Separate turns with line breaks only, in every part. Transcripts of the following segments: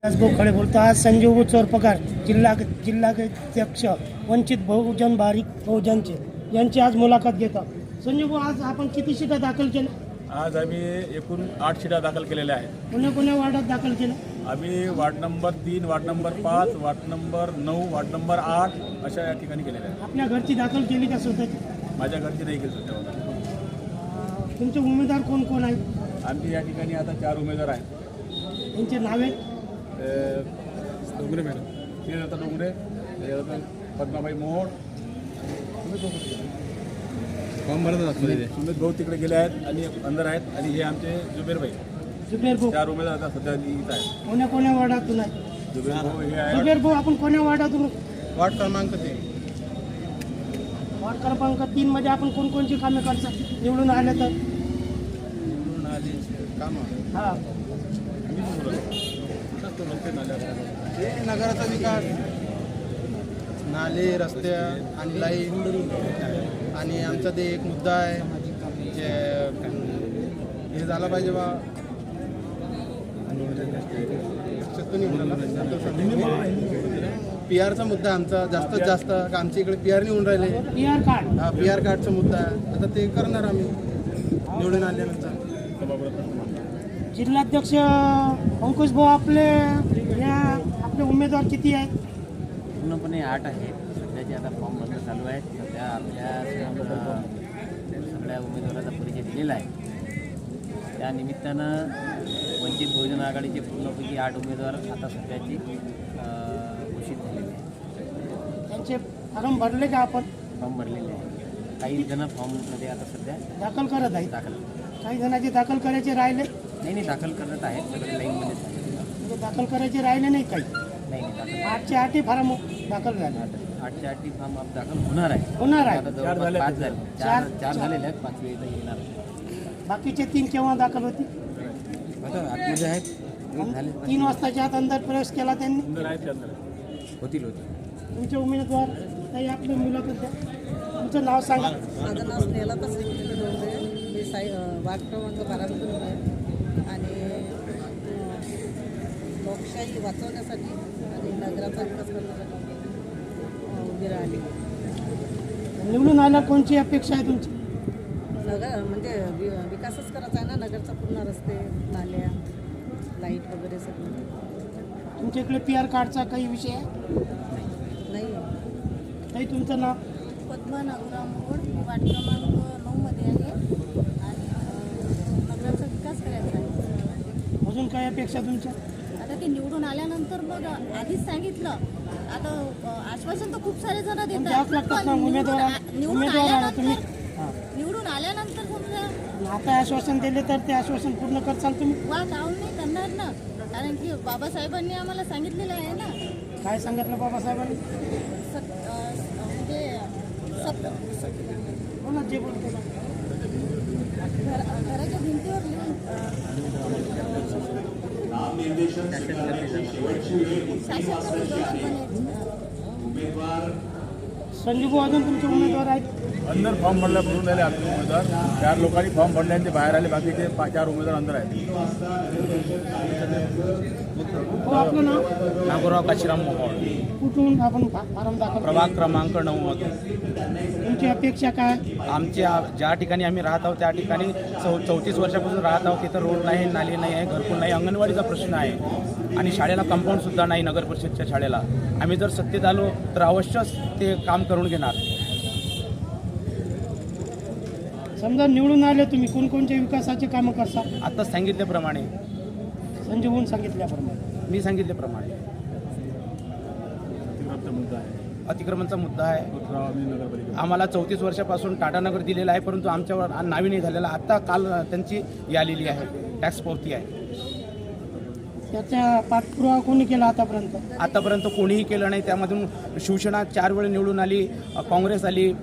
खडे बोलतो. आज संजीव चोरपगार जिल्हाध्यक्ष वंचित बहुजन बहुजनचे यांची आज मुलाखत घेतात. संजीव, आज आपण किती शीटा दाखल केल्या?
आज आम्ही एकूण 8 शीटा दाखल केलेल्या आहेत.
कोण्या वार्डात दाखल केलं?
आम्ही ward number 3, ward number 5, ward number 9, ward number 8 अशा या ठिकाणी केलेल्या आहेत.
आपल्या घरची दाखल केली का स्वतःची?
माझ्या घरची नाही केली सध्या.
तुमचे उमेदवार कोण कोण आहेत?
आमची या ठिकाणी आता 4 उमेदवार आहेत.
त्यांचे नावे?
डोंगरे मॅडम, श्रीदत्त डोंगरे, पद्माबाई मोहोळ, सुमित भाऊ तिकडे गेले आहेत आणि अंदर आहेत, आणि हे आमचे जुबेर भाऊ. 4 उमेदवार आता सध्या इथं आहेत.
कोण्या वार्डातून आहे?
जुबेर भाऊ हे आहे
जुबेर भाऊ, आपण कोण्या वार्डातून?
वार्ड क्रमांक 3.
वार्ड क्रमांक 3 मध्ये आपण कोणकोणची कामे करता निवडून आले तर? हा,
नगराचा विकास, नाले, रस्ते आणि लाईट, आणि आमचा ते एक मुद्दा आहे जे हे झाला पाहिजे बा, PR चा मुद्दा आमचा जास्तीत जास्त. आमच्या इकडे PR निवडून राहिले.
PR card?
हा, PR कार्डचा मुद्दा आहे. आता ते करणार आम्ही निवडून आल्यानंतर.
जिल्हाध्यक्ष अंकुश भाऊ, आपले उमेदवार किती आहेत?
पूर्णपणे 8 आहेत. सध्याचे आता फॉर्म भरणं चालू आहेत. सध्या आपल्या सगळ्या उमेदवाराचा परिचय दिलेला आहे. त्या निमित्तानं वंचित बहुजन आघाडीचे पूर्णपैकी 8 उमेदवार आता सध्याची घोषित झालेले आहेत.
त्यांचे फॉर्म भरले का आपण?
फॉर्म भरलेले आहे. काही जण फॉर्ममध्ये आता सध्या
दाखल करत आहेत.
दाखल
काही जणांचे दाखल करायचे राहिले?
नाही, दाखल करत आहेत. सगळे लाईनमध्ये
म्हणजे दाखल करायचे राहिले नाही काही?
नाही, दाखल
8चे 8 फॉर्म दाखल झाले.
8च्या 8 फॉर्म दाखल होणार आहे.
होणार
आता
आहे.
जवळपास 5 झाले. 4 झालेले आहेत. 5वे इथं येणार आहे.
बाकीचे 3 केव्हा दाखल होती?
बघा, आतमध्ये आहेत. झाले
3 वाजताच्या आत अंदर प्रवेश केला त्यांनी.
अंदर आहेत ते अंदर आहेत.
होतील.
तुमचे उमेदवार काही आपले मुलाखत द्या. तुमचं नाव सांगा.
माझं नाव स्नेहलता श्रीमंत डोंगरे. मी वार्ड क्रमांक 12 आहे आणि लोकशाही वाचवण्यासाठी आणि नगराचा विकास करण्यासाठी उभी राहिली.
निवडून आल्या कोणची अपेक्षा आहे तुमची?
नगर म्हणजे विकासच करायचा आहे ना, नगरचा पूर्ण रस्ते, नाल्या, लाईट वगैरे सगळं.
तुमच्या इकडे PR कार्डचा काही विषय आहे?
नाही.
काही तुमचं नाव?
पद्मा नागुराम मोहोळ. मी वार्ड क्रमांक 9 मध्ये आहे आणि नगराचा विकास करायचा आहे.
अजून काय अपेक्षा तुमच्या?
आता ते निवडून आल्यानंतर मग आधीच सांगितलं. आता आश्वासन तर खूप सारे जण
द्यावंच
देतात,
लागतात ना
पण
उमेदवार तुम्ही.
निवडून आल्यानंतर समजा
आता आश्वासन दिले तर ते आश्वासन पूर्ण करचाल तुम्ही?
वा काऊन नाही करणार ना, कारण की बाबासाहेबांनी आम्हाला सांगितलेलं आहे ना.
काय सांगितलं बाबासाहेबांनी?
म्हणजे
हो ना, जे बोलतो ना.
घराच्या भिंतीवर
संजीव, अजून तुमचे उमेदवार आहेत?
अंदर फॉर्म भरला भरून राहिले आमचे उमेदवार. 4 लोकांनी फॉर्म भरले आणि ते बाहेर आले. बाकीचे 4 उमेदवार अंदर आहेत.
हो, आपलं नाव?
नागोराव काशीराम मोहोळ,
कुठून आपण फॉर्म दाखल?
प्रभाग क्रमांक 9 मध्ये.
तुमची अपेक्षा काय?
आमच्या ज्या ठिकाणी आम्ही राहत आहोत त्या ठिकाणी 34 वर्षापासून राहत आहोत. तिथं रोड नाही, नाली नाही आहे, घरकुल नाही, अंगणवाडीचा प्रश्न आहे आणि शाळेला कंपाऊंडसुद्धा नाही. नगर परिषदच्या शाळेला आम्ही जर सत्तेत आलो तर अवश्यच ते काम करून घेणार.
समजा निवडून आले तुम्ही, कोणकोणत्या विकासाचे कामं करता?
आत्ताच सांगितल्याप्रमाणे,
संजीवून सांगितल्याप्रमाणे.
मी सांगितल्याप्रमाणे.
अतिक्रमणचा मुद्दा आहे.
अतिक्रमणचा मुद्दा आहे.
आम्ही नगरपालिका
आम्हाला 34 वर्षापासून टाटानगर दिलेला आहे, परंतु आमच्यावर नावी नाही झालेला. आत्ता काल त्यांची आलेली आहे, टॅक्स पावती आहे.
त्याचा पाठपुरावा कोणी केला आतापर्यंत?
आतापर्यंत कोणीही केलं नाही. त्यामधून शिवसेना 4 वेळ निवडून आली, काँग्रेस आली,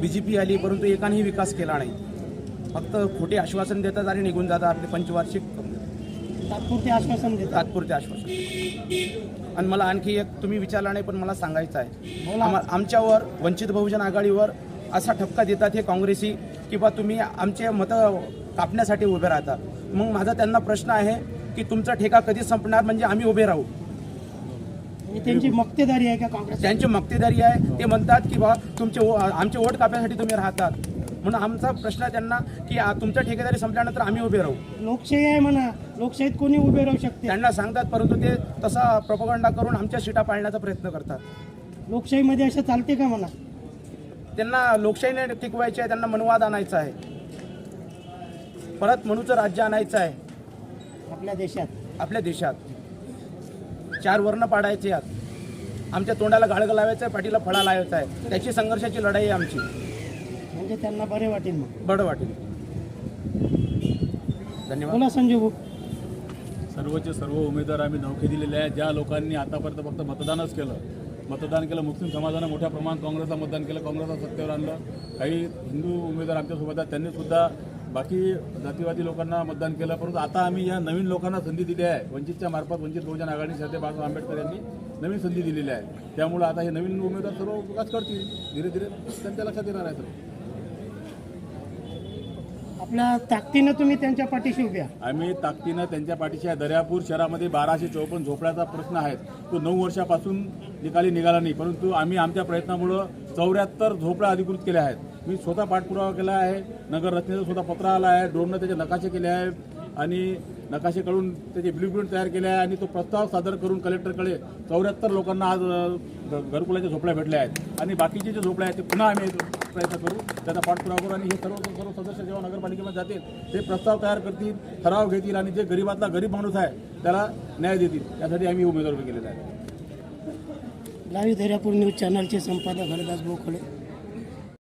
BJP आली, परंतु एकानेही विकास केला नाही. फक्त खोटे आश्वासन देतात आणि निघून जातात. आपले पंचवार्षिक
तात्पुरते आश्वासन देतात.
तात्पुरते आश्वासन. आणि मला आणखी एक तुम्ही विचारला नाही पण मला सांगायचं आहे. आमच्यावर वंचित बहुजन आघाडीवर असा ठपका देतात हे काँग्रेसी की बा तुम्ही आमचे मतं कापण्यासाठी उभे राहता. मग माझा त्यांना प्रश्न आहे की तुमचा ठेका कधी संपणार, म्हणजे आम्ही उभे राहू.
म्हणजे त्यांची मक्तेदारी आहे का काँग्रेस?
त्यांची मक्तेदारी आहे. ते म्हणतात की बा आमचे वोट कापण्यासाठी तुम्ही राहतात, म्हणून आमचा प्रश्न आहे त्यांना की तुमच्या ठेकेदारी संपल्यानंतर आम्ही उभे राहू.
लोकशाही आहे म्हणा, लोकशाहीत कोणी उभे राहू शकते.
त्यांना सांगतात, परंतु ते तसा प्रोपगंडा करून आमच्या सीटा पाळण्याचा प्रयत्न करतात.
लोकशाहीमध्ये असं चालते का म्हणा?
त्यांना लोकशाहीने टिकवायची आहे, त्यांना मनवाद आणायचा आहे, परत मनूचं राज्य आणायचं आहे
आपल्या देशात.
आपल्या देशात. 4 वर्ण पाडायचे आहेत, आमच्या तोंडाला गाळग लावायचं आहे, पाठीला फळा लावायचा आहे. त्याची संघर्षाची लढाई आहे आमची.
म्हणजे त्यांना बरे वाटेल मग.
बरं वाटेल. धन्यवाद.
बोला संजू भाऊ.
सर्वचे सर्व उमेदवार आम्ही नौके दिलेले आहे. ज्या लोकांनी आतापर्यंत फक्त मतदानच केलं, मुस्लिम समाजानं मोठ्या प्रमाणात काँग्रेसला मतदान केलं, काँग्रेसला सत्तेवर आणलं. काही हिंदू उमेदवार आमच्यासोबत आहेत, त्यांनी सुद्धा बाकी जातीवादी लोकांना मतदान केलं. परंतु आता आम्ही या नवीन लोकांना संधी दिली आहे. वंचितच्या मार्फत वंचित बहुजन आघाडी सरते बाबासाहेब आंबेडकर यांनी नवीन संधी दिलेली आहे. त्यामुळे आता हे नवीन उमेदवार सर्व विकास करतील. धीरे धीरे त्यांच्या लक्षात येणार आहे.
आपल्या ताकदीनं तुम्ही त्यांच्या पाठीशी उभ्या.
आम्ही ताकदीनं त्यांच्या पाठीशी आहे. दर्यापूर शहरामध्ये 1254 झोपड्याचा प्रश्न आहे. तो 9 वर्षापासून निकाली निघाला नाही, परंतु आम्ही आमच्या प्रयत्नामुळं 74 झोपड्या अधिकृत केल्या आहेत. मी स्वतः पाठपुरावा केला आहे. नगर रचनेचा स्वतः पत्र आला आहे. ड्रोननं त्याचे नकाशे केले आहे आणि नकाशे काढून त्याचे ब्ल्यूप्रिंट तयार केले आहे आणि तो प्रस्ताव सादर करून कलेक्टरकडे 74 लोकांना आज घरकुलाच्या झोपड्या भेटल्या आहेत. आणि बाकीचे जे झोपड्या आहेत ते पुन्हा आम्ही प्रयत्न करू, त्याचा पाठपुरावा करू. आणि हे सर्व सदस्य जेव्हा नगरपालिकेमध्ये जातील ते प्रस्ताव तयार करतील, ठराव घेतील आणि जे गरीबातला गरीब माणूस आहे त्याला न्याय देतील. यासाठी आम्ही उमेदवार केलेला आहे.
लाईव्ह दर्यापूर न्यूज चॅनलचे संपादक हरदास बोखळे.